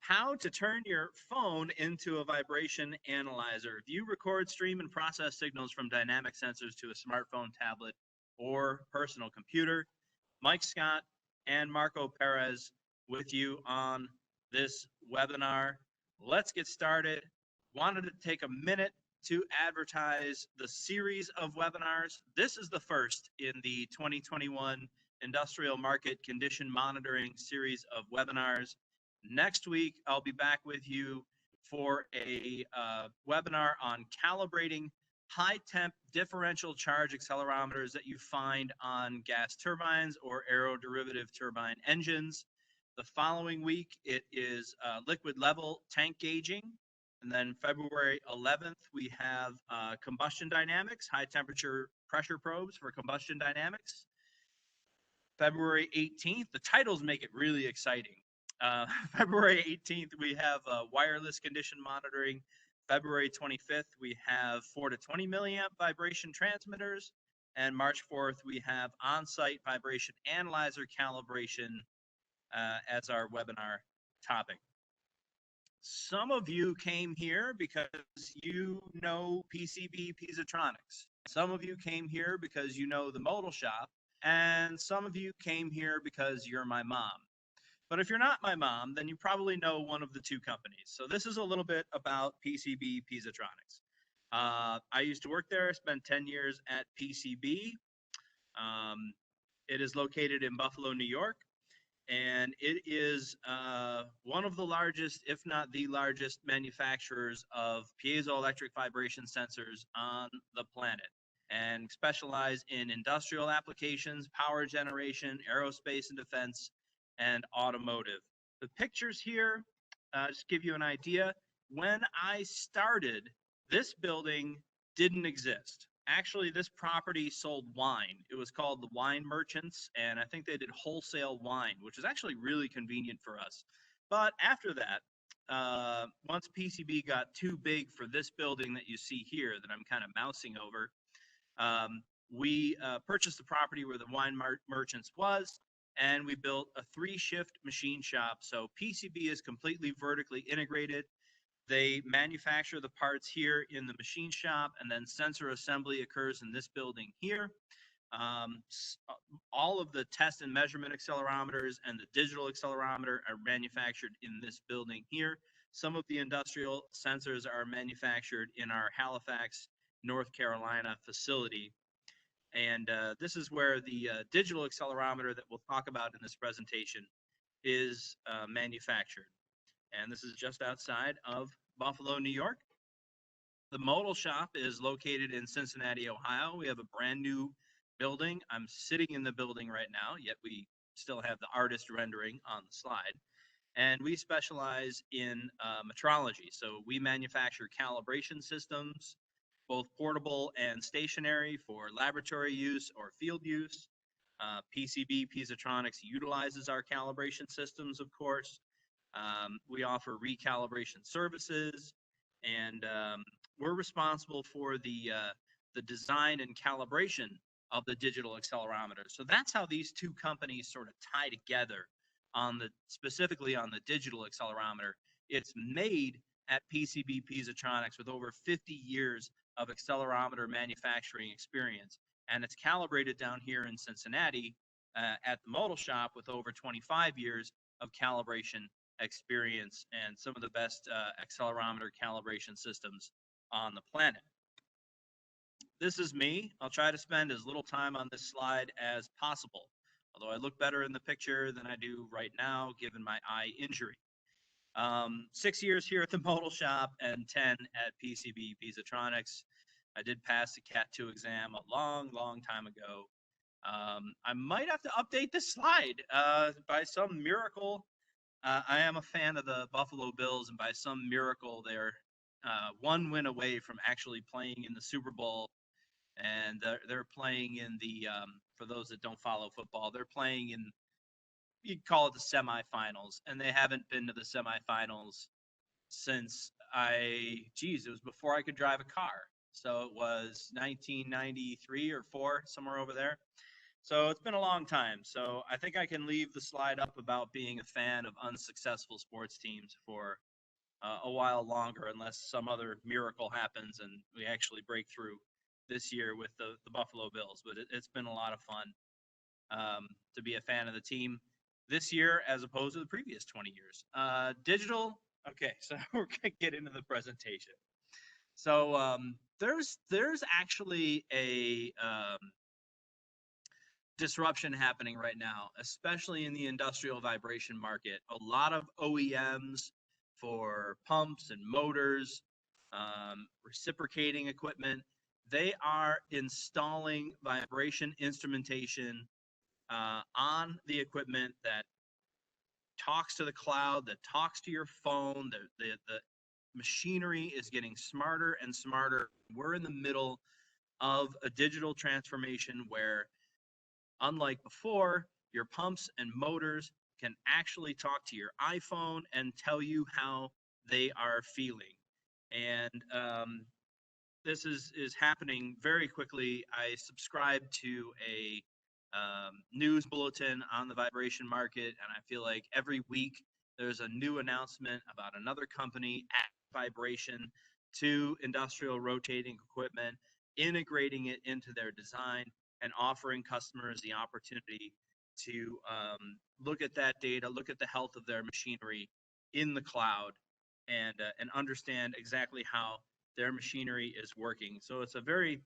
how to turn your phone into a vibration analyzer. View, record, stream, and process signals from dynamic sensors to a smartphone, tablet, or personal computer. Mike Scott and Marco Perez with you on this webinar. Let's get started. Wanted to take a minute to advertise the series of webinars. This is the first in the 2021 Industrial Market Condition Monitoring series of webinars. Next week, I'll be back with you for a webinar on calibrating high temp differential charge accelerometers that you find on gas turbines or aeroderivative turbine engines. The following week, it is liquid level tank gauging. And then February 11th, we have combustion dynamics, high temperature pressure probes for combustion dynamics. February 18th, the titles make it really exciting. February 18th, we have wireless condition monitoring. February 25th, we have 4 to 20 milliamp vibration transmitters. And March 4th, we have on-site vibration analyzer calibration as our webinar topic. Some of you came here because you know PCB PIEZOTRONICS. Some of you came here because you know the Modal shop. And some of you came here because you're my mom. But if you're not my mom, then you probably know one of the two companies. So this is a little bit about PCB PIEZOTRONICS. I used to work there, spent 10 years at PCB. It is located in Buffalo, New York, and it is one of the largest, if not the largest, manufacturers of piezoelectric vibration sensors on the planet, and specialize in industrial applications, power generation, aerospace and defense, and automotive. The pictures here just give you an idea. When I started, this building didn't exist. Actually, this property sold wine. It was called the Wine Merchants, and I think they did wholesale wine, which is actually really convenient for us. But after that, once PCB got too big for this building that you see here that I'm kind of mousing over, we purchased the property where the Wine Merchants was, and we built a 3-shift machine shop. So PCB is completely vertically integrated. They manufacture the parts here in the machine shop, and then sensor assembly occurs in this building here. All of the test and measurement accelerometers and the digital accelerometer are manufactured in this building here. Some of the industrial sensors are manufactured in our Halifax, North Carolina facility. And this is where the digital accelerometer that we'll talk about in this presentation is manufactured. And this is just outside of Buffalo, New York. The Modal shop is located in Cincinnati, Ohio. We have a brand new building. I'm sitting in the building right now, yet we still have the artist rendering on the slide. And we specialize in metrology. So we manufacture calibration systems, both portable and stationary, for laboratory use or field use. PCB PIEZOTRONICS utilizes our calibration systems, of course. We offer recalibration services, and we're responsible for the design and calibration of the digital accelerometer. So that's how these two companies sort of tie together specifically on the digital accelerometer. It's made at PCB PIEZOTRONICS with over 50 years of accelerometer manufacturing experience, and it's calibrated down here in Cincinnati at the Modal shop with over 25 years of calibration experience and some of the best accelerometer calibration systems on the planet. This is me. I'll try to spend as little time on this slide as possible, although I look better in the picture than I do right now given my eye injury. 6 years here at the Modal shop and 10 at PCB PIEZOTRONICS. I did pass the Cat 2 exam a long time ago. I might have to update this slide by some miracle. I am a fan of the Buffalo Bills, and by some miracle, they're 1 win away from actually playing in the Super Bowl. And they're playing in the, for those that don't follow football, they're playing in, you'd call it the semifinals, and they haven't been to the semifinals since it was before I could drive a car. So it was 1993 or 4, somewhere over there. So it's been a long time. So I think I can leave the slide up about being a fan of unsuccessful sports teams for a while longer, unless some other miracle happens and we actually break through this year with the Buffalo Bills. But it's been a lot of fun to be a fan of the team this year as opposed to the previous 20 years. Digital. Okay, so we're gonna get into the presentation. So there's actually a disruption happening right now, especially in the industrial vibration market. A lot of OEMs for pumps and motors, reciprocating equipment, they are installing vibration instrumentation on the equipment that talks to the cloud, that talks to your phone. The machinery is getting smarter and smarter. We're in the middle of a digital transformation where, unlike before, your pumps and motors can actually talk to your iPhone and tell you how they are feeling. And this is happening very quickly. I subscribe to a news bulletin on the vibration market, and I feel like every week there's a new announcement about another company at vibration to industrial rotating equipment, integrating it into their design and offering customers the opportunity to look at that data, look at the health of their machinery in the cloud, and understand exactly how their machinery is working. So it's a very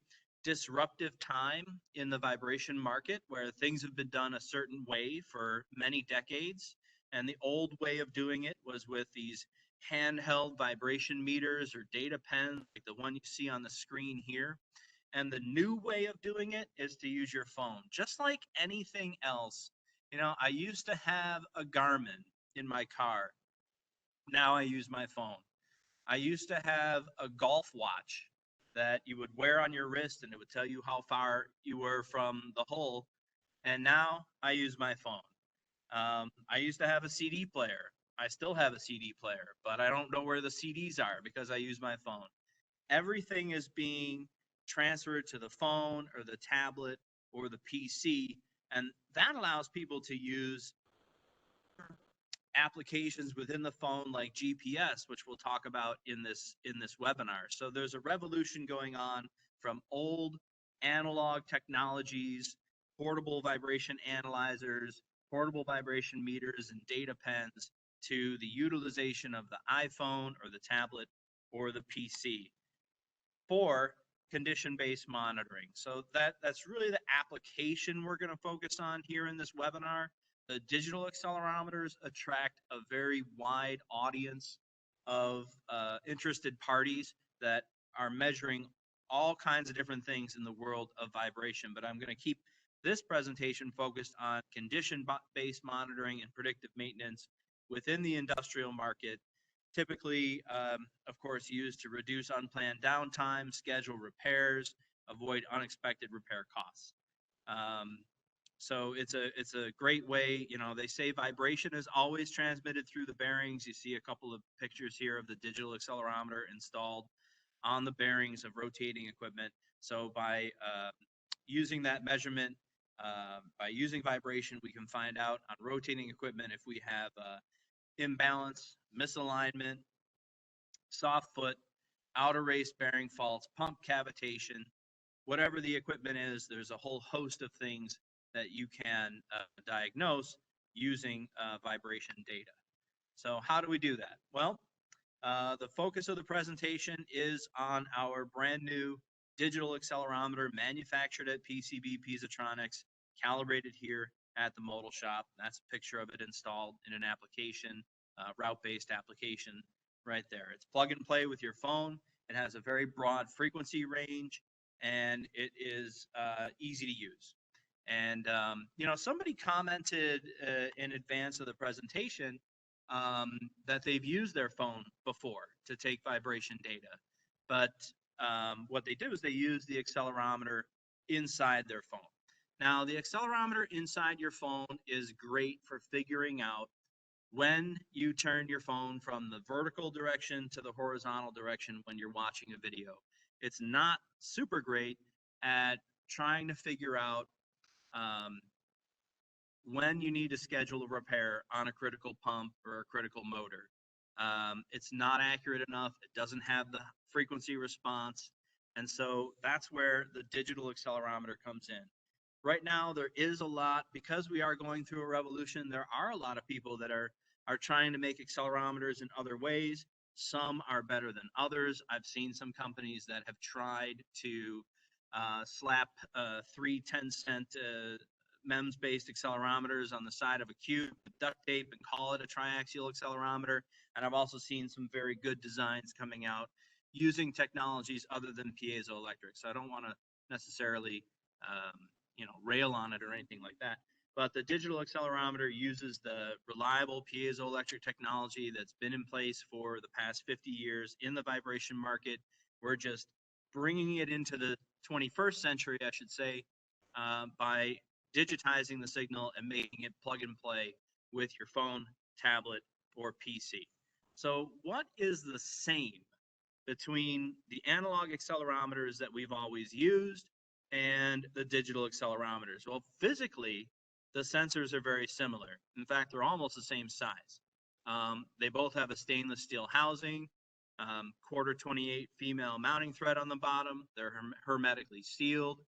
disruptive time in the vibration market where things have been done a certain way for many decades. And the old way of doing it was with these handheld vibration meters or data pens, like the one you see on the screen here. And the new way of doing it is to use your phone, just like anything else. You know, I used to have a Garmin in my car. Now I use my phone. I used to have a golf watch that you would wear on your wrist and it would tell you how far you were from the hole. And now I use my phone. I used to have a CD player. I still have a CD player, but I don't know where the CDs are because I use my phone. Everything is being transferred to the phone or the tablet or the PC, and that allows people to use applications within the phone like GPS, which we'll talk about in this webinar. So there's a revolution going on from old analog technologies, portable vibration analyzers, portable vibration meters and data pens, to the utilization of the iPhone or the tablet or the PC for condition-based monitoring. So that's really the application we're going to focus on here in this webinar. The digital accelerometers attract a very wide audience of interested parties that are measuring all kinds of different things in the world of vibration. But I'm going to keep this presentation focused on condition-based monitoring and predictive maintenance within the industrial market, typically, of course, used to reduce unplanned downtime, schedule repairs, avoid unexpected repair costs. So it's a great way. You know, they say vibration is always transmitted through the bearings. You see a couple of pictures here of the digital accelerometer installed on the bearings of rotating equipment. So by using that measurement, by using vibration, we can find out on rotating equipment if we have imbalance, misalignment, soft foot, outer race bearing faults, pump cavitation, whatever the equipment is. There's a whole host of things that you can diagnose using vibration data. So how do we do that? Well, the focus of the presentation is on our brand new digital accelerometer manufactured at PCB PIEZOTRONICS, calibrated here at the Modal shop. That's a picture of it installed in an application, route-based application right there. It's plug and play with your phone. It has a very broad frequency range, and it is easy to use. And, you know, somebody commented in advance of the presentation that they've used their phone before to take vibration data. But what they do is they use the accelerometer inside their phone. Now, the accelerometer inside your phone is great for figuring out when you turn your phone from the vertical direction to the horizontal direction when you're watching a video. It's not super great at trying to figure out when you need to schedule a repair on a critical pump or a critical motor. It's not accurate enough. It doesn't have the frequency response. And so that's where the digital accelerometer comes in. Right now, there is a lot, because we are going through a revolution, there are a lot of people that are trying to make accelerometers in other ways. Some are better than others. I've seen some companies that have tried to slap 3 10-cent MEMS-based accelerometers on the side of a cube with duct tape and call it a triaxial accelerometer. And I've also seen some very good designs coming out using technologies other than piezoelectric. So I don't want to necessarily rail on it or anything like that. But the digital accelerometer uses the reliable piezoelectric technology that's been in place for the past 50 years in the vibration market. We're just bringing it into the 21st century, I should say, by digitizing the signal and making it plug and play with your phone, tablet, or PC. So what is the same between the analog accelerometers that we've always used and the digital accelerometers? Well, physically, the sensors are very similar. In fact, they're almost the same size. They both have a stainless steel housing, quarter 28 female mounting thread on the bottom. They're hermetically sealed.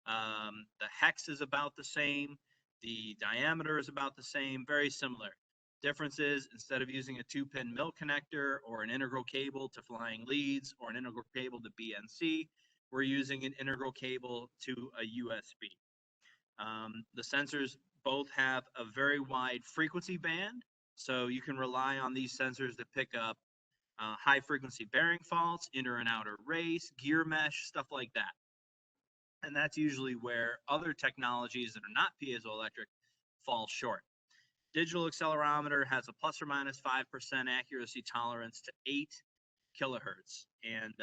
The hex is about the same. The diameter is about the same, very similar. Difference is, instead of using a 2-pin mil connector or an integral cable to flying leads or an integral cable to BNC, we're using an integral cable to a USB. The sensors both have a very wide frequency band, so you can rely on these sensors to pick up high frequency bearing faults, inner and outer race, gear mesh, stuff like that. And that's usually where other technologies that are not piezoelectric fall short. Digital accelerometer has a plus or minus 5% accuracy tolerance to 8 kilohertz. And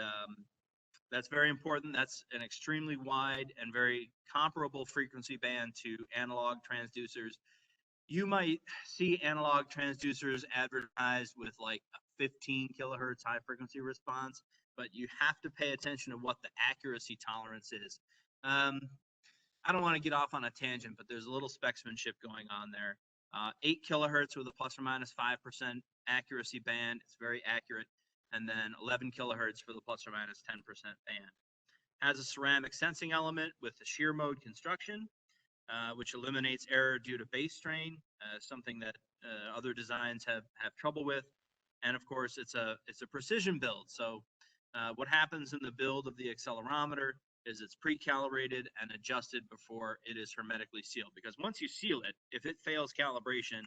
that's very important. That's an extremely wide and very comparable frequency band to analog transducers. You might see analog transducers advertised with like a 15 kilohertz high frequency response, but you have to pay attention to what the accuracy tolerance is. I don't want to get off on a tangent, but there's a little specsmanship going on there. 8 kilohertz with a plus or minus 5% accuracy band. It's very accurate. And then 11 kilohertz for the plus or minus 10% band. Has a ceramic sensing element with the shear mode construction, which eliminates error due to base strain, something that other designs have trouble with. And of course, it's a precision build. So what happens in the build of the accelerometer is it's pre-calibrated and adjusted before it is hermetically sealed. Because once you seal it, if it fails calibration,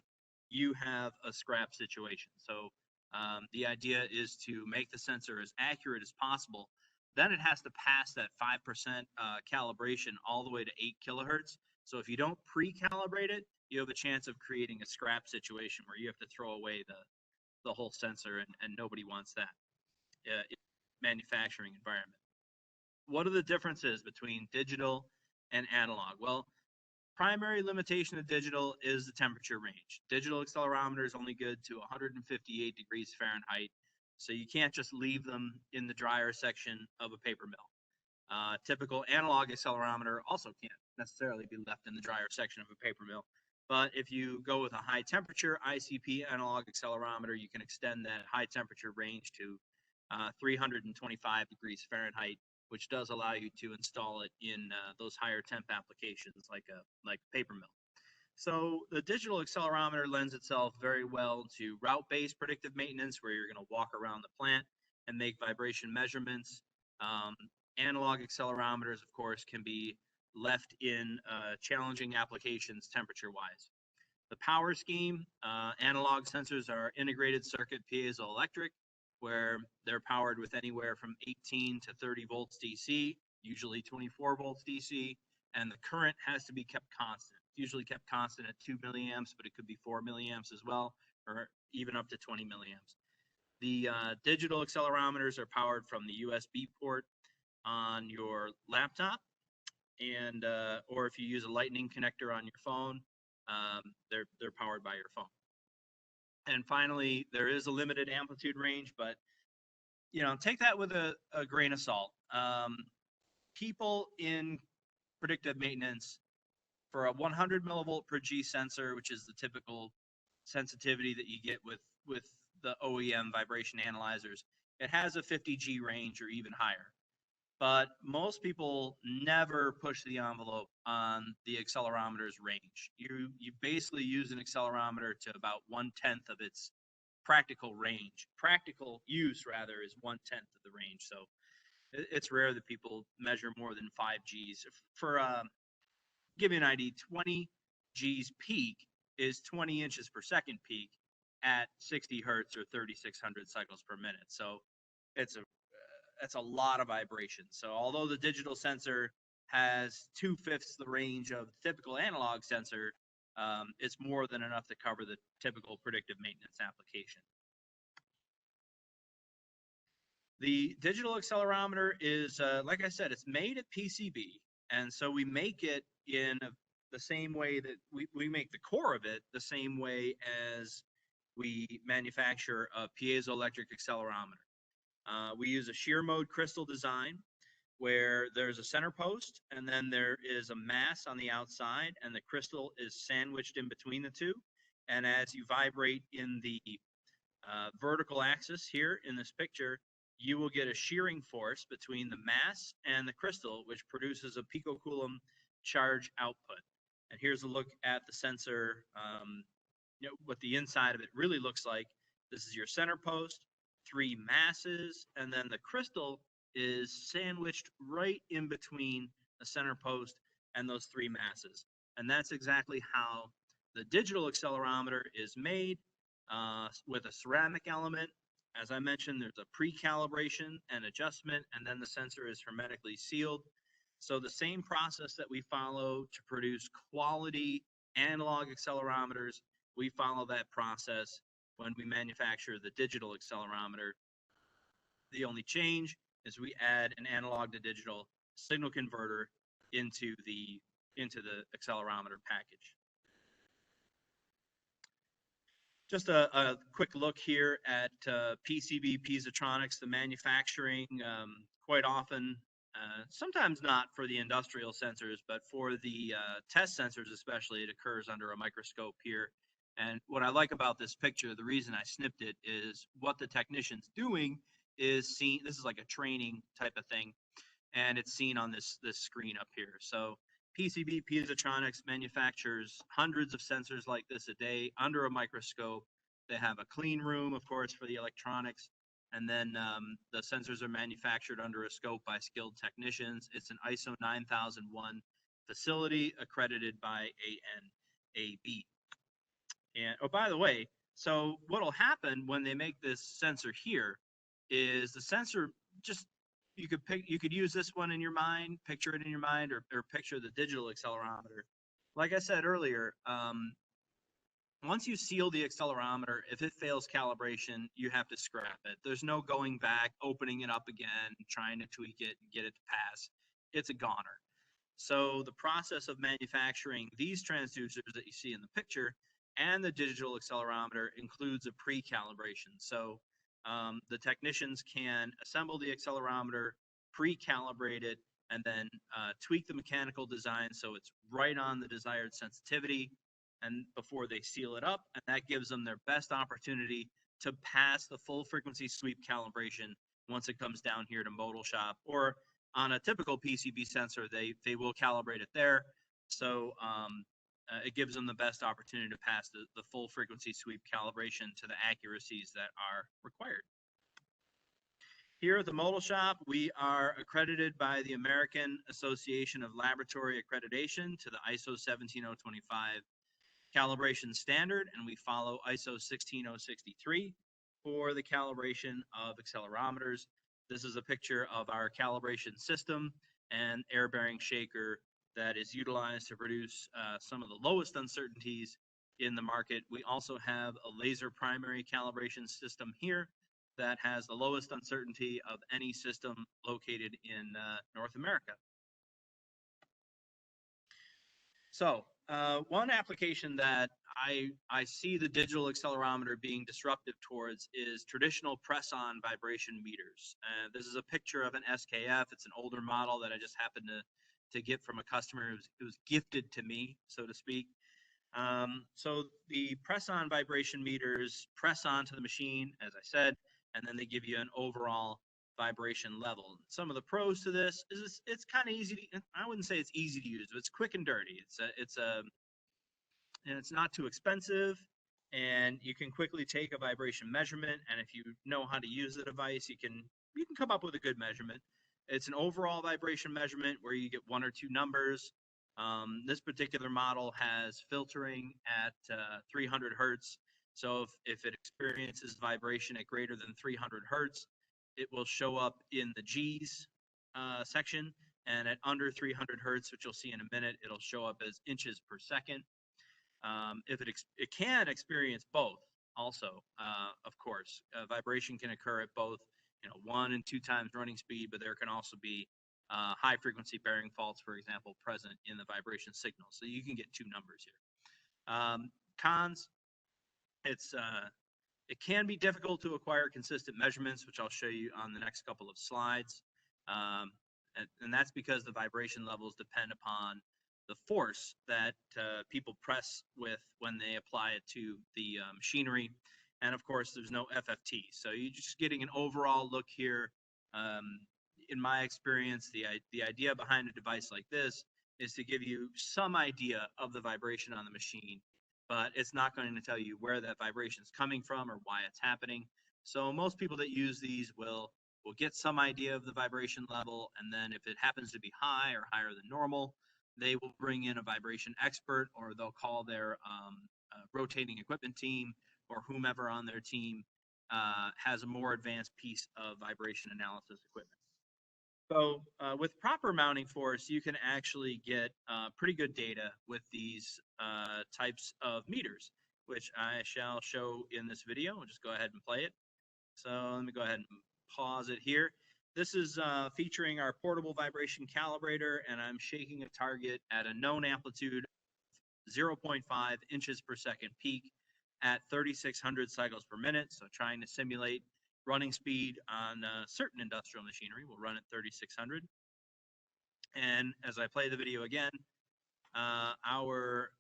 you have a scrap situation. So the idea is to make the sensor as accurate as possible. Then it has to pass that 5% calibration all the way to 8 kilohertz. So if you don't pre-calibrate it, you have a chance of creating a scrap situation where you have to throw away the whole sensor, and nobody wants that in the manufacturing environment. What are the differences between digital and analog? Well, primary limitation of digital is the temperature range. Digital accelerometer is only good to 158 degrees Fahrenheit, so you can't just leave them in the dryer section of a paper mill. Typical analog accelerometer also can't necessarily be left in the dryer section of a paper mill. But if you go with a high temperature ICP analog accelerometer, you can extend that high temperature range to 325 degrees Fahrenheit, which does allow you to install it in those higher temp applications like a paper mill. So the digital accelerometer lends itself very well to route-based predictive maintenance, where you're going to walk around the plant and make vibration measurements. Analog accelerometers, of course, can be left in challenging applications temperature-wise. The power scheme, analog sensors are integrated circuit piezoelectric, where they're powered with anywhere from 18 to 30 volts DC, usually 24 volts DC, and the current has to be kept constant. It's usually kept constant at 2 milliamps, but it could be 4 milliamps as well, or even up to 20 milliamps. The digital accelerometers are powered from the USB port on your laptop, and or if you use a lightning connector on your phone, they're powered by your phone. And finally, there is a limited amplitude range, but take that with a grain of salt. People in predictive maintenance For a 100 millivolt per G sensor, which is the typical sensitivity that you get with the OEM vibration analyzers, it has a 50 G range or even higher. But most people never push the envelope on the accelerometer's range. You basically use an accelerometer to about 1/10 of its practical range. Practical use, rather, is 1/10 of the range. So it's rare that people measure more than 5 Gs. Give you an idea, 20 Gs peak is 20 inches per second peak at 60 hertz or 3,600 cycles per minute. So that's a lot of vibration. So although the digital sensor has 2/5 the range of the typical analog sensor, it's more than enough to cover the typical predictive maintenance application. The digital accelerometer is, like I said, it's made at PCB, and so we make it in the same way that we make the core of it the same way as we manufacture a piezoelectric accelerometer. We use a shear mode crystal design where there's a center post and then there is a mass on the outside, and the crystal is sandwiched in between the two. And as you vibrate in the vertical axis here in this picture, you will get a shearing force between the mass and the crystal, which produces a picocoulomb charge output. And here's a look at the sensor, what the inside of it really looks like. This is your center post, 3 masses, and then the crystal is sandwiched right in between the center post and those 3 masses. And that's exactly how the digital accelerometer is made, with a ceramic element. As I mentioned, there's a pre-calibration and adjustment, and then the sensor is hermetically sealed. So the same process that we follow to produce quality analog accelerometers, we follow that process when we manufacture the digital accelerometer. The only change is we add an analog to digital signal converter into the accelerometer package. Just a quick look here at PCB PIEZOTRONICS, the manufacturing. Quite often, sometimes not for the industrial sensors, but for the test sensors especially, it occurs under a microscope here. And what I like about this picture, the reason I snipped it, is what the technician's doing is seen. This is like a training type of thing, and it's seen on this screen up here. So PCB PIEZOTRONICS manufactures hundreds of sensors like this a day under a microscope. They have a clean room, of course, for the electronics, and then the sensors are manufactured under a scope by skilled technicians. It's an ISO 9001 facility accredited by ANAB. And oh, by the way, so what'll happen when they make this sensor here is the sensor just, you could use this one in your mind, picture it in your mind, or picture the digital accelerometer. Like I said earlier, once you seal the accelerometer, if it fails calibration, you have to scrap it. There's no going back, opening it up again, trying to tweak it and get it to pass. It's a goner. So the process of manufacturing these transducers that you see in the picture and the digital accelerometer includes a pre-calibration. So the technicians can assemble the accelerometer, pre-calibrate it, and then tweak the mechanical design so it's right on the desired sensitivity, and before they seal it up, and that gives them their best opportunity to pass the full frequency sweep calibration once it comes down here to Modal shop. Or on a typical PCB sensor, they will calibrate it there. So it gives them the best opportunity to pass the full frequency sweep calibration to the accuracies that are required. Here at the Modal shop, we are accredited by the American Association of Laboratory Accreditation to the ISO 17025 calibration standard, and we follow ISO 16063 for the calibration of accelerometers. This is a picture of our calibration system and air bearing shaker that is utilized to produce some of the lowest uncertainties in the market. We also have a laser primary calibration system here that has the lowest uncertainty of any system located in North America. So one application that I see the digital accelerometer being disruptive towards is traditional press-on vibration meters. This is a picture of an SKF. It's an older model that I just happened to get from a customer. It was gifted to me, so to speak. So the press-on vibration meters press onto the machine, as I said, and then they give you an overall vibration level. Some of the pros to this is it's kind of easy to, I wouldn't say it's easy to use, but it's quick and dirty. And it's not too expensive, and you can quickly take a vibration measurement, and if you know how to use the device, you can come up with a good measurement. It's an overall vibration measurement where you get 1 or 2 numbers. This particular model has filtering at 300 hertz. So if it experiences vibration at greater than 300 hertz, it will show up in the G's section, and at under 300 hertz, which you'll see in a minute, it'll show up as inches per second. If it can experience both, also, of course, vibration can occur at both, 1 and 2 times running speed, but there can also be high frequency bearing faults, for example, present in the vibration signal. So you can get 2 numbers here. Cons, it can be difficult to acquire consistent measurements, which I'll show you on the next couple of slides. And that's because the vibration levels depend upon the force that people press with when they apply it to the machinery. And of course, there's no FFT. So you're just getting an overall look here. In my experience, the idea behind a device like this is to give you some idea of the vibration on the machine, but it's not going to tell you where that vibration is coming from or why it's happening. So most people that use these will get some idea of the vibration level, and then if it happens to be high or higher than normal, they will bring in a vibration expert, or they'll call their rotating equipment team, or whomever on their team has a more advanced piece of vibration analysis equipment. So with proper mounting force, you can actually get pretty good data with these types of meters, which I shall show in this video. I'll just go ahead and play it. So let me go ahead and pause it here. This is featuring our portable vibration calibrator, and I'm shaking a target at a known amplitude of 0.5 inches per second peak at 3,600 cycles per minute. So trying to simulate running speed on certain industrial machinery. We'll run at 3,600. And as I play the video again, our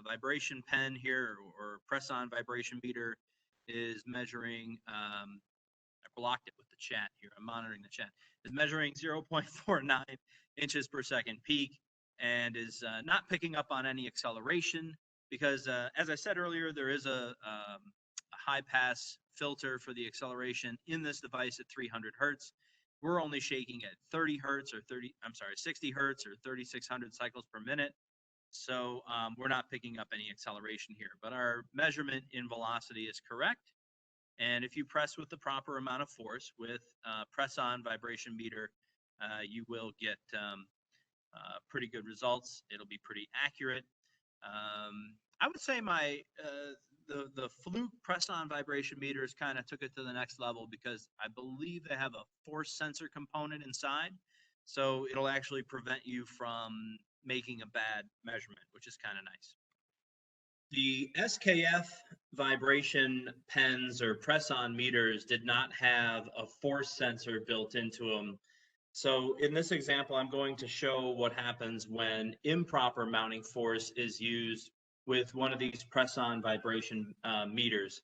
vibration pen here, or press-on vibration meter, is measuring, I blocked it with the chat here, I'm monitoring the chat, is measuring 0.49 inches per second peak, and is not picking up on any acceleration, because as I said earlier, there is a high pass filter for the acceleration in this device at 300 hertz. We're only shaking at 60 hertz or 3,600 cycles per minute. So we're not picking up any acceleration here, but our measurement in velocity is correct. And if you press with the proper amount of force with press-on vibration meter, you will get pretty good results. It'll be pretty accurate. I would say the Fluke press-on vibration meters kind of took it to the next level, because I believe they have a force sensor component inside, so it'll actually prevent you from making a bad measurement, which is kind of nice. The SKF vibration pens or press-on meters did not have a force sensor built into them. So in this example, I'm going to show what happens when improper mounting force is used with one of these press-on vibration meters.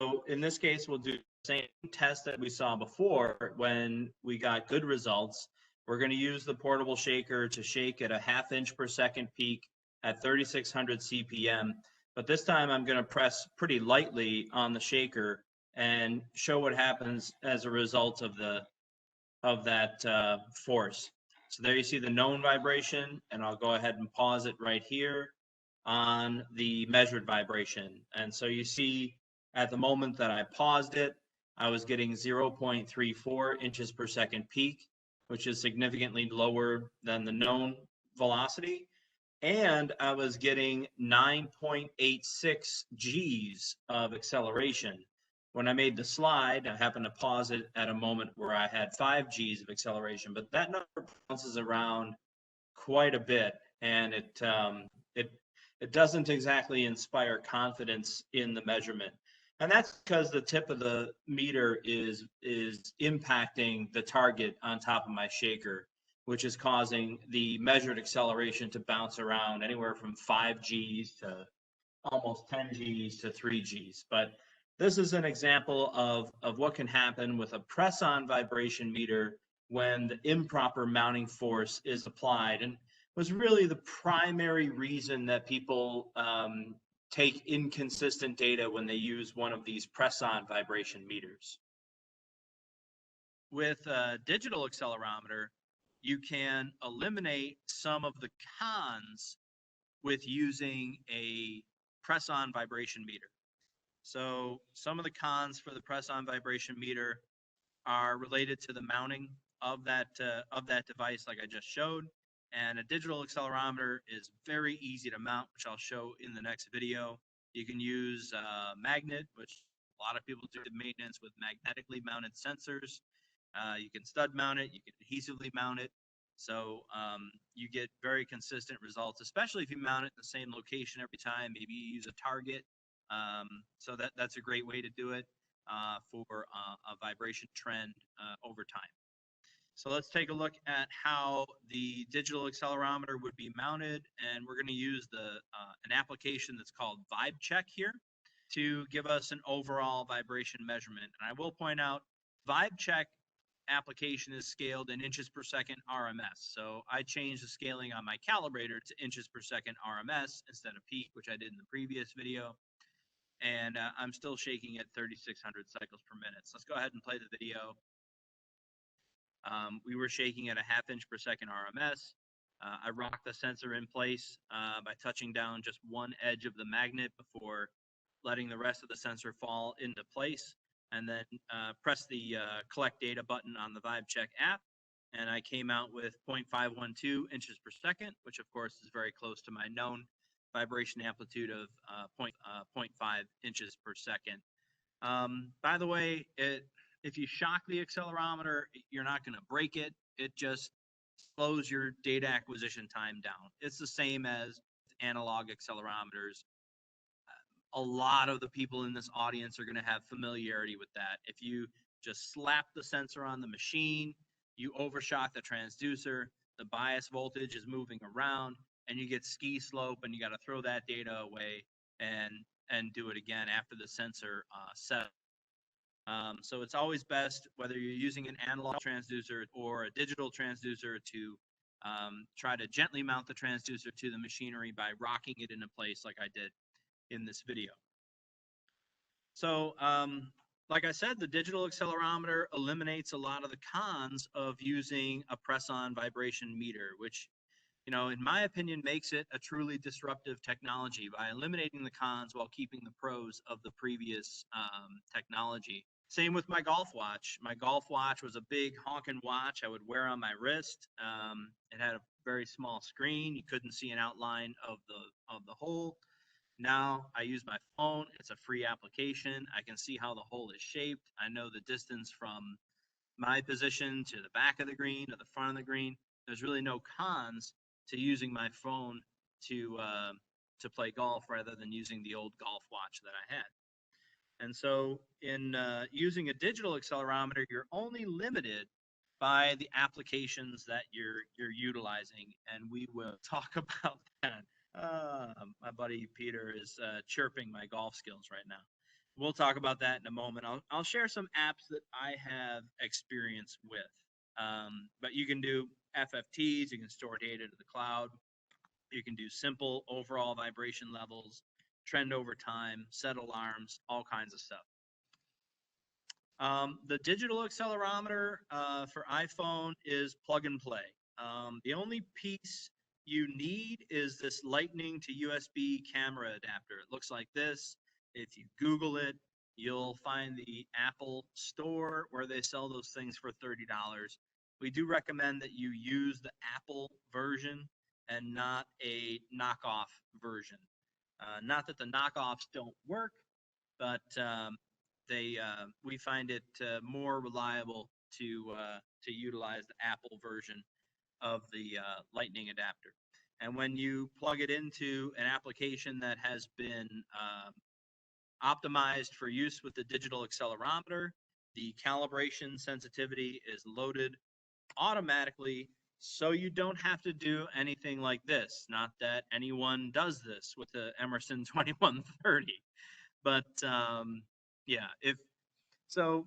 So in this case, we'll do the same test that we saw before when we got good results. We're going to use the portable shaker to shake at a 1/2 inch per second peak at 3,600 CPM. But this time I'm going to press pretty lightly on the shaker and show what happens as a result of that force. So there you see the known vibration, and I'll go ahead and pause it right here on the measured vibration. And so you see at the moment that I paused it, I was getting 0.34 inches per second peak, which is significantly lower than the known velocity. And I was getting 9.86 G's of acceleration. When I made the slide, I happened to pause it at a moment where I had 5 G's of acceleration, but that number bounces around quite a bit, and it doesn't exactly inspire confidence in the measurement. And that's because the tip of the meter is impacting the target on top of my shaker. which is causing the measured acceleration to bounce around anywhere from 5 Gs to almost 10 Gs to 3 Gs. But this is an example of what can happen with a press-on vibration meter when the improper mounting force is applied, and was really the primary reason that people take inconsistent data when they use one of these press-on vibration meters. With a digital accelerometer, you can eliminate some of the cons with using a press-on vibration meter. So some of the cons for the press-on vibration meter are related to the mounting of that device, like I just showed. And a digital accelerometer is very easy to mount, which I'll show in the next video. You can use a magnet, which a lot of people do maintenance with magnetically mounted sensors. You can stud mount it, you can adhesively mount it. So you get very consistent results, especially if you mount it in the same location every time. Maybe you use a target. So that's a great way to do it for a vibration trend over time. So let's take a look at how the digital accelerometer would be mounted, and we're going to use an application that's called VIBECHECK here to give us an overall vibration measurement. And I will point out, VIBECHECK application is scaled in inches per second RMS. So I changed the scaling on my calibrator to inches per second RMS instead of peak, which I did in the previous video. And I'm still shaking at 3,600 cycles per minute. So let's go ahead and play the video. We were shaking at a 1/2 inch per second RMS. I rocked the sensor in place by touching down just one edge of the magnet before letting the rest of the sensor fall into place, and then press the collect data button on the VIBECHECK app, and I came out with 0.512 inches per second, which of course is very close to my known vibration amplitude of 0.5 inches per second. By the way, if you shock the accelerometer, you're not going to break it. It just slows your data acquisition time down. It's the same as analog accelerometers. A lot of the people in this audience are going to have familiarity with that. If you just slap the sensor on the machine, you overshot the transducer, the bias voltage is moving around, and you get ski slope, and you got to throw that data away and do it again after the sensor settles. So it's always best, whether you're using an analog transducer or a digital transducer, to try to gently mount the transducer to the machinery by rocking it into place like I did in this video. So like I said, the digital accelerometer eliminates a lot of the cons of using a press-on vibration meter, which, you know, in my opinion, makes it a truly disruptive technology by eliminating the cons while keeping the pros of the previous technology. Same with my golf watch. My golf watch was a big honking watch I would wear on my wrist. It had a very small screen. You couldn't see an outline of the hole. Now I use my phone. It's a free application. I can see how the hole is shaped. I know the distance from my position to the back of the green or the front of the green. There's really no cons to using my phone to play golf rather than using the old golf watch that I had. And so in using a digital accelerometer, you're only limited by the applications that you're utilizing, and we will talk about that. My buddy Peter is chirping my golf skills right now. We'll talk about that in a moment. I'll share some apps that I have experience with. But you can do FFTs, you can store data to the cloud, you can do simple overall vibration levels, trend over time, set alarms, all kinds of stuff. The digital accelerometer for iPhone is plug and play. The only piece you need is this Lightning to USB camera adapter. It looks like this. If you Google it, you'll find the Apple store where they sell those things for $30. We do recommend that you use the Apple version and not a knockoff version. Not that the knockoffs don't work, but we find it more reliable to utilize the Apple version of the Lightning adapter. And when you plug it into an application that has been optimized for use with the digital accelerometer, the calibration sensitivity is loaded automatically So you don't have to do anything like this. Not that anyone does this with the Emerson 2130, but yeah, if so,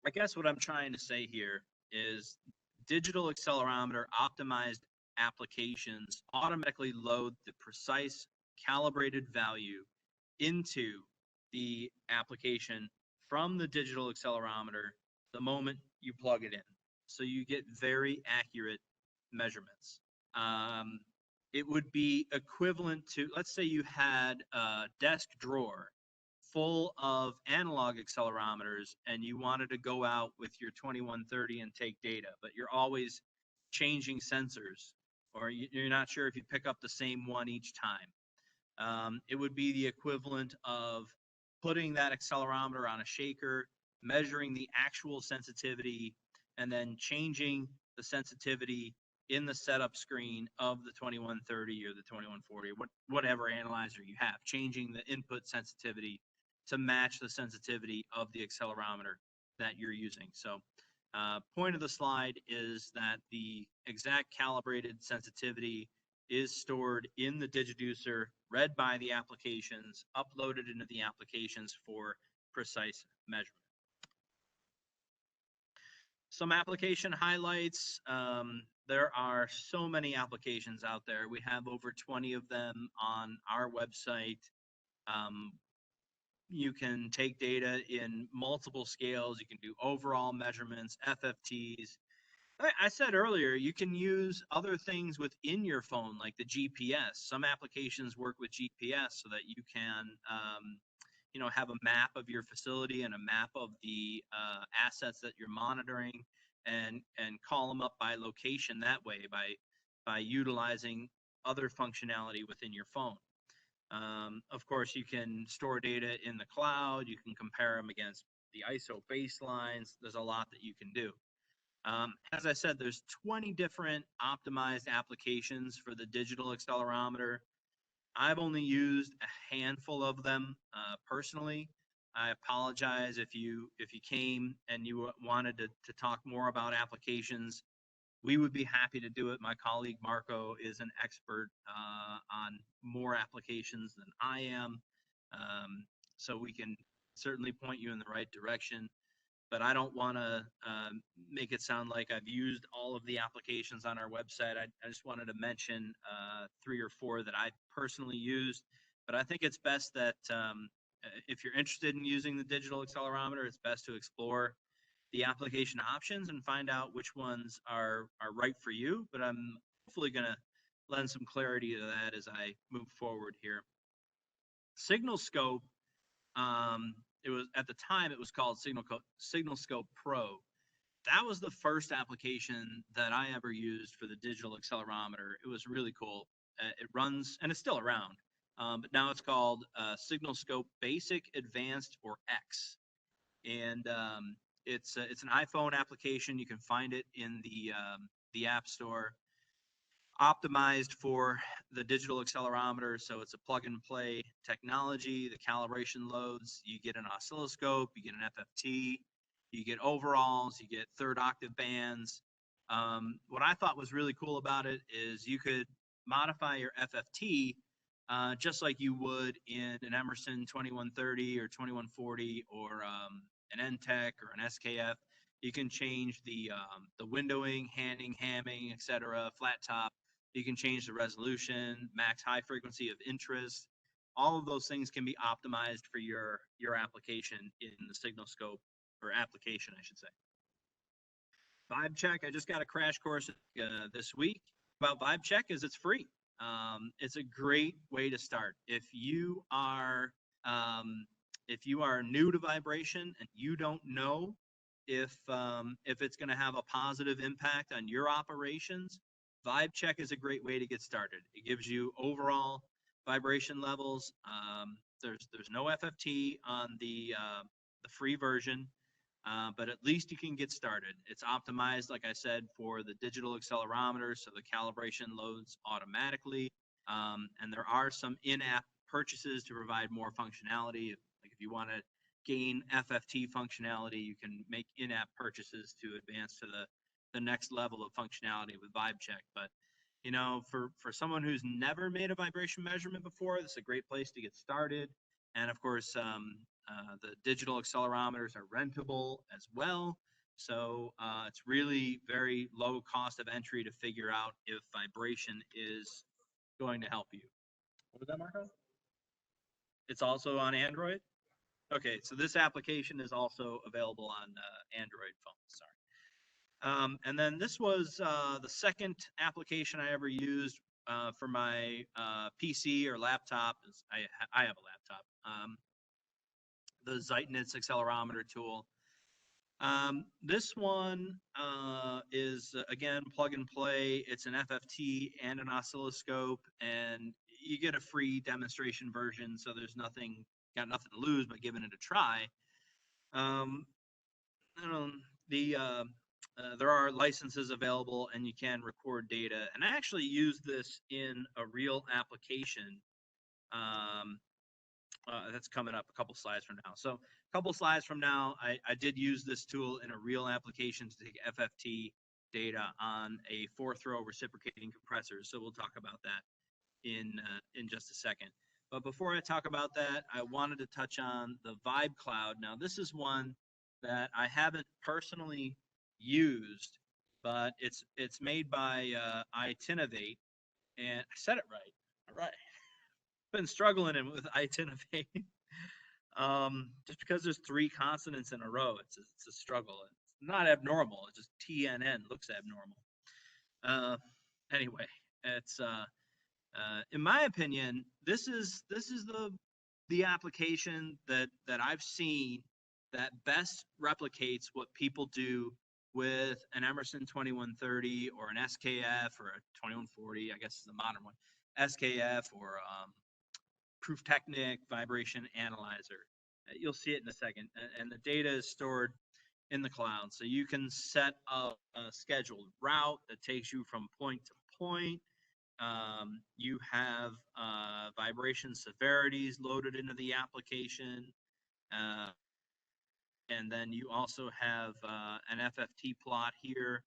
I guess what I'm trying to say here is digital accelerometer optimized applications automatically load the precise calibrated value into the application from the digital accelerometer the moment you plug it in. So you get very accurate measurements. Um, it would be equivalent to, let's say you had a desk drawer full of analog accelerometers and you wanted to go out with your 2130 and take data, but you're always changing sensors, or you're not sure if you pick up the same one each time. It would be the equivalent of putting that accelerometer on a shaker, measuring the actual sensitivity, and then changing the sensitivity in the setup screen of the 2130 or the 2140, whatever analyzer you have, changing the input sensitivity to match the sensitivity of the accelerometer that you're using. So point of the slide is that the exact calibrated sensitivity is stored in the digiducer, read by the applications, uploaded into the applications for precise measurement. Some application highlights. There are so many applications out there. We have over 20 of them on our website. You can take data in multiple scales. You can do overall measurements, FFTs. I said earlier, you can use other things within your phone, like the GPS. Some applications work with GPS so that you can, have a map of your facility and a map of the assets that you're monitoring, and call them up by location that way by utilizing other functionality within your phone. Of course, you can store data in the cloud. You can compare them against the ISO baselines. There's a lot that you can do. As I said, there's 20 different optimized applications for the digital accelerometer. I've only used a handful of them personally. I apologize if you came and you wanted to talk more about applications. We would be happy to do it. My colleague Marco is an expert on more applications than I am, so we can certainly point you in the right direction. But I don't want to make it sound like I've used all of the applications on our website. I just wanted to mention 3 or 4 that I personally used. But I think it's best that if you're interested in using the digital accelerometer, it's best to explore the application options and find out which ones are right for you. But I'm hopefully going to lend some clarity to that as I move forward here. SignalScope, it was at the time it was called SignalScope Pro. That was the first application that I ever used for the digital accelerometer. It was really cool. It runs, and it's still around, but now it's called SignalScope Basic, Advanced, or X. And it's an iPhone application. You can find it in the App Store. Optimized for the digital accelerometer, so it's a plug-and-play technology. The calibration loads, you get an oscilloscope, you get an FFT, you get overalls, you get third octave bands. What I thought was really cool about it is you could modify your FFT just like you would in an Emerson 2130 or 2140 or an NTEC or an SKF. You can change the windowing, handing, hamming, etc., flat top. You can change the resolution, max high frequency of interest. All of those things can be optimized for your application in the SignalScope, or application, I should say. VIBECHECK, I just got a crash course this week about VIBECHECK. Is it's free. It's a great way to start. If you are new to vibration and you don't know if it's going to have a positive impact on your operations, VIBECHECK is a great way to get started. It gives you overall vibration levels. There's no FFT on the free version, but at least you can get started. It's optimized, like I said, for the digital accelerometer, so the calibration loads automatically. And there are some in-app purchases to provide more functionality. Like if you want to gain FFT functionality, you can make in-app purchases to advance to the next level of functionality with VibeCheck. But you know, for someone who's never made a vibration measurement before, this is a great place to get started. And of course, the digital accelerometers are rentable as well. So it's really very low cost of entry to figure out if vibration is going to help you. What was that, Marco? It's also on Android? Okay, so this application is also available on Android phones, sorry. And then this was the second application I ever used for my PC or laptop. I have a laptop. The ZEITNITZ accelerometer tool. This one is, again, plug and play. It's an FFT and an oscilloscope, and you get a free demonstration version, so there's got nothing to lose by giving it a try. There are licenses available, and you can record data. And I actually used this in a real application. That's coming up a couple slides from now. So a couple slides from now, I did use this tool in a real application to take FFT data on a 4-throw reciprocating compressor. So we'll talk about that in just a second. But before I talk about that, I wanted to touch on the VibeCLOUD. Now, this is one that I haven't personally used, but it's made by iTinnovate, and I said it right. All right. Been struggling with iTinnovate. Just because there's 3 consonants in a row, it's a struggle. It's not abnormal. It's just TNN looks abnormal. Anyway, it's in my opinion, this is the application that I've seen that best replicates what people do with an Emerson 2130 or an SKF or a 2140. I guess is the modern one, SKF or Proof Technic vibration analyzer. You'll see it in a second, and the data is stored in the cloud, so you can set up a scheduled route that takes you from point to point. You have vibration severities loaded into the application, and then you also have an FFT plot here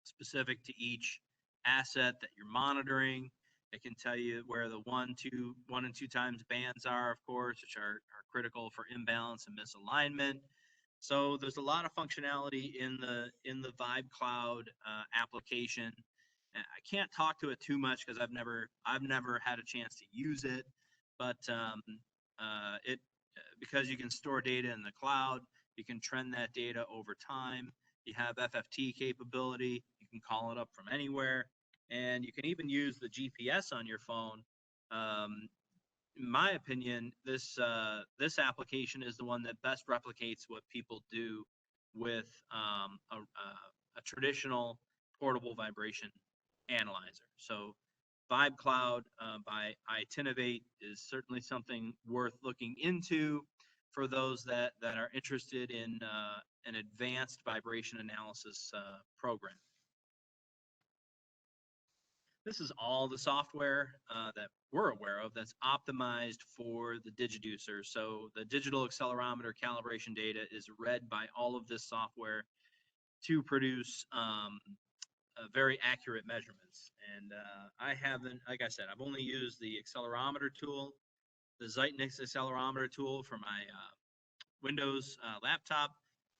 specific to each asset that you're monitoring. It can tell you where the 1 and 2 times bands are, of course, which are critical for imbalance and misalignment. So there's a lot of functionality in the VibeCLOUD application. I can't talk to it too much because I've never had a chance to use it, but because you can store data in the cloud, you can trend that data over time. You have FFT capability. You can call it up from anywhere. And you can even use the GPS on your phone. In my opinion, this application is the one that best replicates what people do with a traditional portable vibration analyzer. So VibeCLOUD by iTinnovate is certainly something worth looking into for those that are interested in an advanced vibration analysis program. This is all the software that we're aware of that's optimized for the Digiducer. So the digital accelerometer calibration data is read by all of this software to produce very accurate measurements. And I haven't, like I said, I've only used the accelerometer tool, the ZEITNITZ accelerometer tool for my Windows laptop.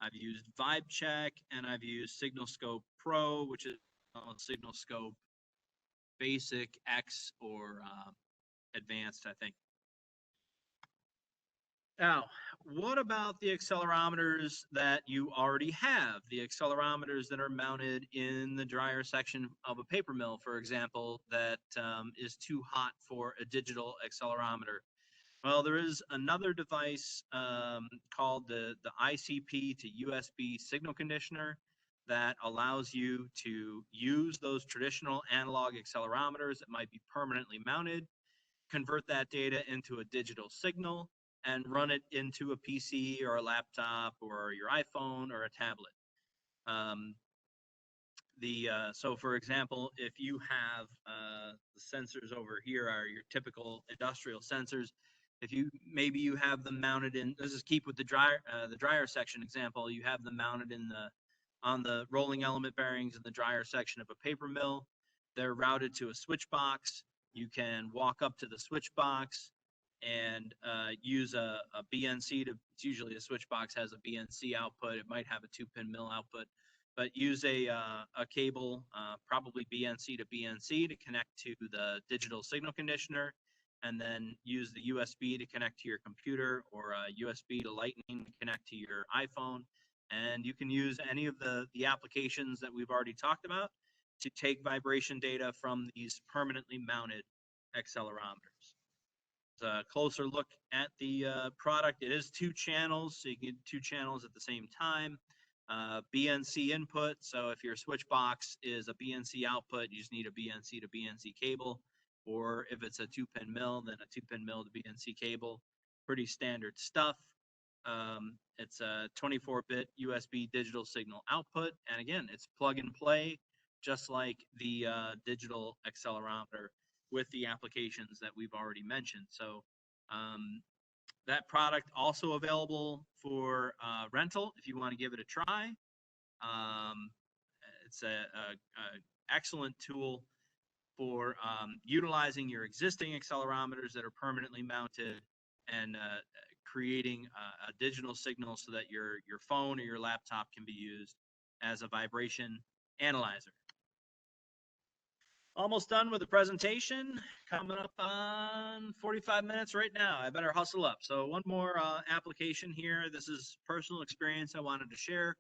I've used VibeCheck, and I've used SignalScope Pro, which is SignalScope Basic X or Advanced, I think. Now, what about the accelerometers that you already have? The accelerometers that are mounted in the dryer section of a paper mill, for example, that is too hot for a digital accelerometer. Well, there is another device called the ICP to USB signal conditioner that allows you to use those traditional analog accelerometers that might be permanently mounted, convert that data into a digital signal, and run it into a PC or a laptop or your iPhone or a tablet. So for example, if you have the sensors over here are your typical industrial sensors. If maybe you have them mounted in, let's just keep with the dryer section example, you have them mounted in on the rolling element bearings in the dryer section of a paper mill. They're routed to a switch box. You can walk up to the switch box and use a BNC to, it's usually a switch box has a BNC output. It might have a 2-pin mill output, but use a cable, probably BNC to BNC, to connect to the digital signal conditioner, and then use the USB to connect to your computer, or a USB to Lightning to connect to your iPhone. And you can use any of the applications that we've already talked about to take vibration data from these permanently mounted accelerometers. A closer look at the product. It is 2 channels, so you can get 2 channels at the same time. BNC input, so if your switch box is a BNC output, you just need a BNC to BNC cable, or if it's a 2-pin mill, then a 2-pin mill to BNC cable. Pretty standard stuff. It's a 24-bit USB digital signal output, and again, it's plug and play, just like the digital accelerometer, with the applications that we've already mentioned. So that product also available for rental if you want to give it a try. It's a excellent tool for utilizing your existing accelerometers that are permanently mounted and creating a digital signal so that your phone or your laptop can be used as a vibration analyzer. Almost done with the presentation. Coming up on 45 minutes right now. I better hustle up. So one more application here. This is personal experience I wanted to share.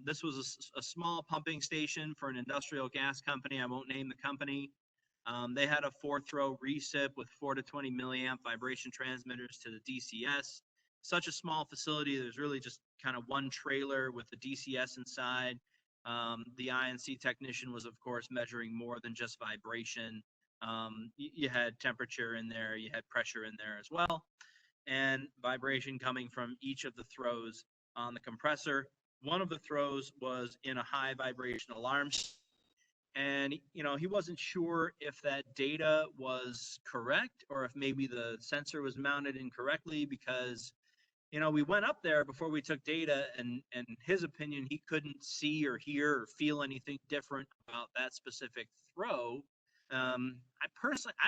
This was a small pumping station for an industrial gas company. I won't name the company. They had a 4-throw recip with 4 to 20 milliamp vibration transmitters to the DCS. Such a small facility, there's really just kind of one trailer with the DCS inside. The INC technician was, of course, measuring more than just vibration. You had temperature in there, you had pressure in there as well, and vibration coming from each of the throws on the compressor. One of the throws was in a high vibration alarm, and he wasn't sure if that data was correct or if maybe the sensor was mounted incorrectly, because we went up there before we took data, and his opinion, he couldn't see or hear or feel anything different about that specific throw. I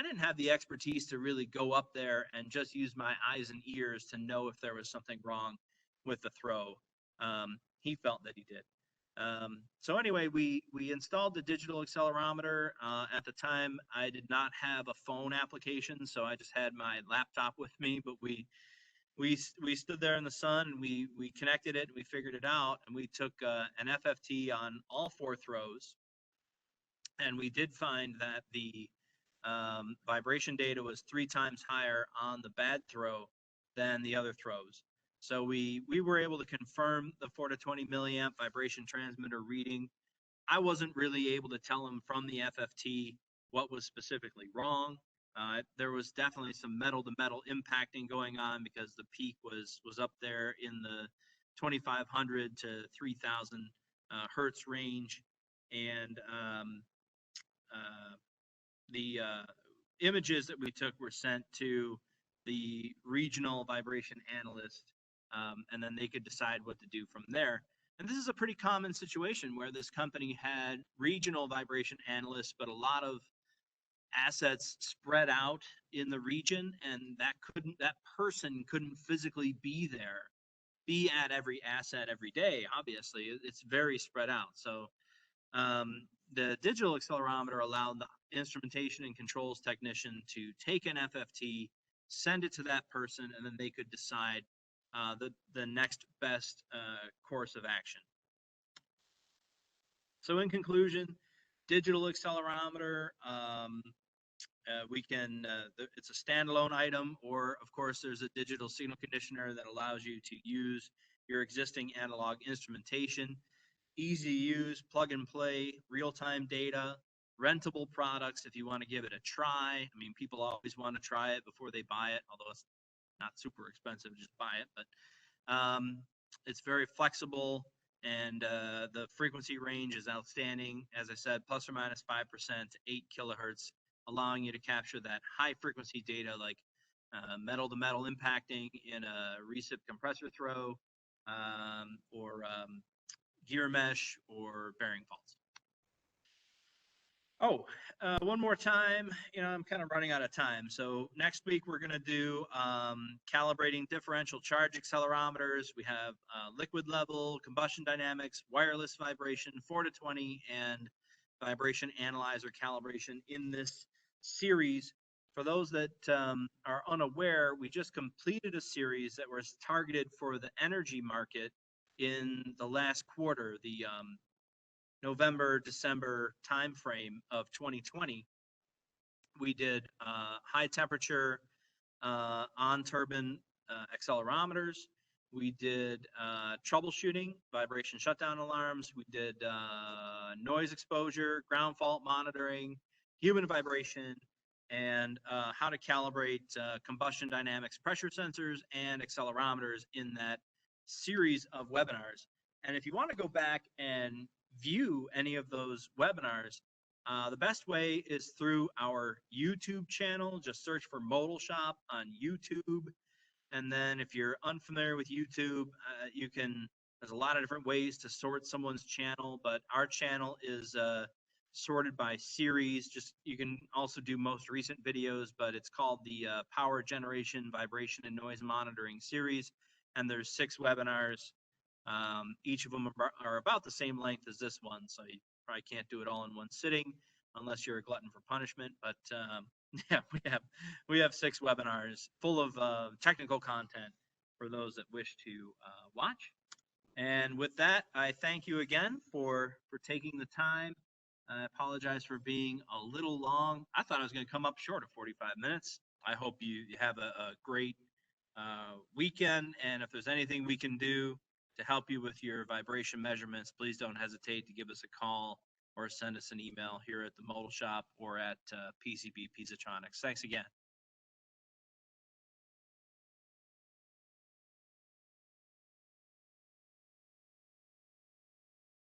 didn't have the expertise to really go up there and just use my eyes and ears to know if there was something wrong with the throw. He felt that he did. So anyway, we installed the digital accelerometer. At the time, I did not have a phone application, so I just had my laptop with me, but we stood there in the sun, and we connected it, and we figured it out, and we took an FFT on all 4 throws, and we did find that the vibration data was 3 times higher on the bad throw than the other throws. So we were able to confirm the 4 to 20 milliamp vibration transmitter reading. I wasn't really able to tell him from the FFT what was specifically wrong. There was definitely some metal-to-metal impacting going on, because the peak was up there in the 2,500 to 3,000 hertz range, and the images that we took were sent to the regional vibration analyst, and then they could decide what to do from there. And this is a pretty common situation where this company had regional vibration analysts, but a lot of assets spread out in the region, and that person couldn't physically be at every asset every day. Obviously, it's very spread out. So the digital accelerometer allowed the instrumentation and controls technician to take an FFT, send it to that person, and then they could decide the next best course of action. So in conclusion, digital accelerometer, it's a standalone item, or of course there's a digital signal conditioner that allows you to use your existing analog instrumentation. Easy to use, plug and play, real-time data, rentable products if you want to give it a try. I mean, people always want to try it before they buy it, although it's not super expensive to just buy it, but it's very flexible, and the frequency range is outstanding. As I said, plus or minus 5% to 8 kilohertz, allowing you to capture that high frequency data like metal-to-metal impacting in a recip compressor throw, or gear mesh or bearing faults. Oh, one more time, I'm kind of running out of time. So next week we're going to do calibrating differential charge accelerometers. We have liquid level, combustion dynamics, wireless vibration, 4 to 20, and vibration analyzer calibration in this series. For those that are unaware, we just completed a series that was targeted for the energy market in the last quarter, the November, December timeframe of 2020. We did high temperature on turbine accelerometers. We did troubleshooting, vibration shutdown alarms. We did noise exposure, ground fault monitoring, human vibration, and how to calibrate combustion dynamics pressure sensors and accelerometers in that series of webinars. And if you want to go back and view any of those webinars, the best way is through our YouTube channel. Just search for Modal Shop on YouTube. And then if you're unfamiliar with YouTube, there's a lot of different ways to sort someone's channel, but our channel is sorted by series. You can also do most recent videos, but it's called the Power Generation, Vibration, and Noise Monitoring series. And there's 6 webinars. Each of them are about the same length as this one, so you probably can't do it all in one sitting unless you're a glutton for punishment. But yeah, we have 6 webinars full of technical content for those that wish to watch. And with that, I thank you again for taking the time. I apologize for being a little long. I thought I was going to come up short of 45 minutes. I hope you have a great weekend, and if there's anything we can do to help you with your vibration measurements, please don't hesitate to give us a call or send us an email here at the Modal Shop or at PCB PIEZOTRONICS. Thanks again.